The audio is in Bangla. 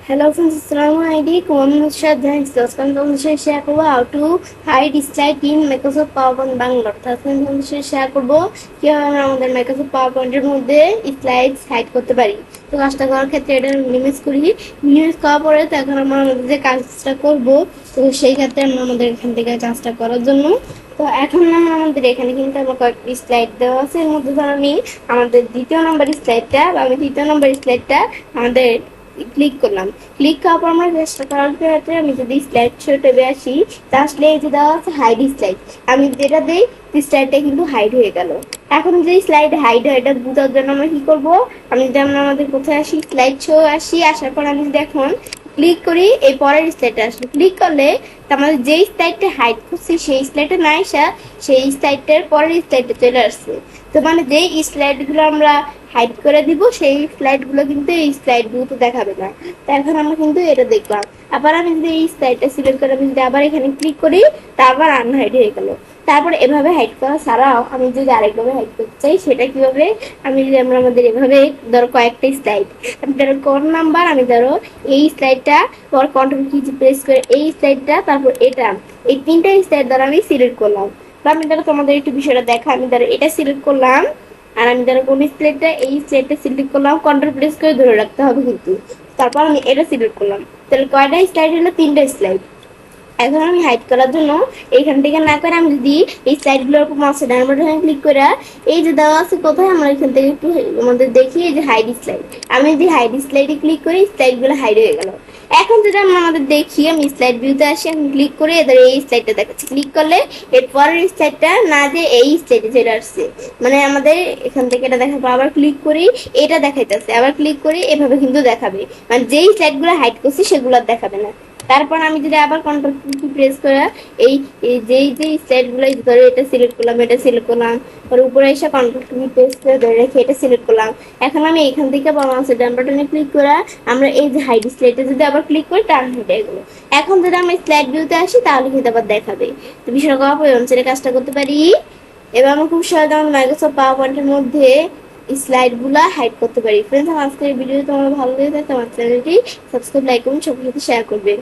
Hello friends, Assalamualaikum. I'm Nusrat Jain. Today share করব how to hide slide in Microsoft PowerPoint Bangla. তারপরে শেয়ার করব কিভাবে আমরা আমাদের Microsoft PowerPoint এর মধ্যে স্লাইডস হাইড করতে পারি। তো কাজটা করার ক্ষেত্রে এটা মিনিমাইজ করি। মিনিমাইজ করার পরে তো এখন আমরা আমাদের যে কাজটা করব তো সেই ক্ষেত্রে আমরা আমাদের এখান থেকে কাজটা করার জন্য তো এখন আমাদের এখানে কিন্তু আমার কয়েকটি স্লাইড দেওয়া আছে। এর মধ্যে ধর আমি আমাদের দ্বিতীয় নম্বর স্লাইডটা বা আমি তৃতীয় নম্বর স্লাইডটা আমাদের ক্লিক করলাম। ক্লিক করার পর আমরা চেষ্টা করার ক্ষেত্রে আমি যদি স্লাইড শো ট্যাবে আসি তাহলে এই যে দেওয়া আছে হাইড স্লাইড, আমি যেটা দিই স্লাইডটা কিন্তু হাইড হয়ে গেল। এখন যে স্লাইড হাইড হয় এটা বোঝার জন্য আমরা কি করব, আমি যদি আমরা আমাদের কোথায় আসি স্লাইড শো আসি, আসার পর আমি যদি এখন ক্লিক করি এই পরের স্লাইডে আসলে ক্লিক করলে আমাদের যেই স্লাইডটা হাইড করছি সেই স্লাইডে না আসা সেই স্লাইডটার পরের স্লাইডে চলে আসছে। তো মানে যেই স্লাইডগুলো আমরা হাইড করে দিব সেই স্লাইডগুলো কিন্তু এই স্লাইডগুলো তো দেখাবে না। তো এখন আমরা কিন্তু এটা দেখলাম। আবার আমি যদি এই স্লাইডটা সিলেক্ট করে আমি যদি আবার এখানে ক্লিক করি তারপর আনহাইড হয়ে গেল। তারপরে এভাবে হাইড করা ছাড়াও আমি যদি আরেকভাবে হাইড করতে চাই সেটা কিভাবে, আমি যদি আমরা আমাদের এভাবে ধরো কয়েকটা স্লাইড, আমি ধরো কোন নাম্বার, আমি ধরো এই স্লাইডটা পর কন্ট্রোল কি প্রেস করে এই স্লাইডটা তারপর এটা, এই তিনটা স্লাইড দ্বারা আমি সিলেক্ট করলাম। বা আমি ধরো তোমাদের একটু বিষয়টা দেখা, আমি ধরো এটা সিলেক্ট করলাম আর আমি ধরো কোন স্লাইডটা এই স্লাইডটা সিলেক্ট করলাম, কন্ট্রোল প্রেস করে ধরে রাখতে হবে কিন্তু। তারপর আমি এটা সিলেক্ট করলাম, তাহলে কয়টা স্লাইড হলো, তিনটা স্লাইড। এখন আমি হাইড করার জন্য এইখান থেকে না করে আমি যদি এই স্লাইডগুলোর উপর মাউসের ডান বাটনে ক্লিক করে এই যে দেওয়া আছে কোথায়, আমরা এখান থেকে একটু আমাদের দেখি এই যে হাইড স্লাইড, আমি যদি হাইড স্লাইডে ক্লিক করি স্লাইডগুলো হাইড হয়ে গেল। এখন যদি আমরা আমাদের দেখি আমি স্লাইড ভিউতে আসি, আমি ক্লিক করি এদের এই স্লাইডটা দেখাচ্ছি, ক্লিক করলে এর পরের স্লাইডটা না যে এই স্লাইডে চলে আসছে, মানে আমাদের এখান থেকে এটা দেখাবো। আবার ক্লিক করি এটা দেখাইতেছে, আবার ক্লিক করি এভাবে কিন্তু দেখাবে, মানে যেই স্লাইডগুলো হাইড করছি সেগুলো দেখাবে না। তারপর আমি যদি আবার কন্ট্রোল কি প্রেস করে এই যেই স্লাইডগুলো ধরে এটা সিলেক্ট করলাম, এটা সিলেক্ট করলাম, আর উপরে এসে কন্ট্রোল কি প্রেস করে ধরে রেখে এটা সিলেক্ট করলাম। এখন আমি এখান থেকে মাউসের ডান বাটনে ক্লিক করে আমরা এই যে হাইড স্লাইডে যদি আবার ক্লিক করি টার্ন হয়ে গেল। এখন যদি আমরা স্লাইড ভিউতে আসি তাহলে কিন্তু আবার দেখাবে। তো বিষয়টা করার পর অনুসারে কাজটা করতে পারি। এবার আমরা খুব সহজে আমাদের মাইক্রোসফট পাওয়ার পয়েন্টের মধ্যে স্লাইডগুলো হাইড করতে পারি। ফ্রেন্ডস, আমার আজকের ভিডিও তোমার ভালো লেগে থাকে আমার চ্যানেলটি সাবস্ক্রাইব, লাইক এবং সবার সাথে শেয়ার করবে।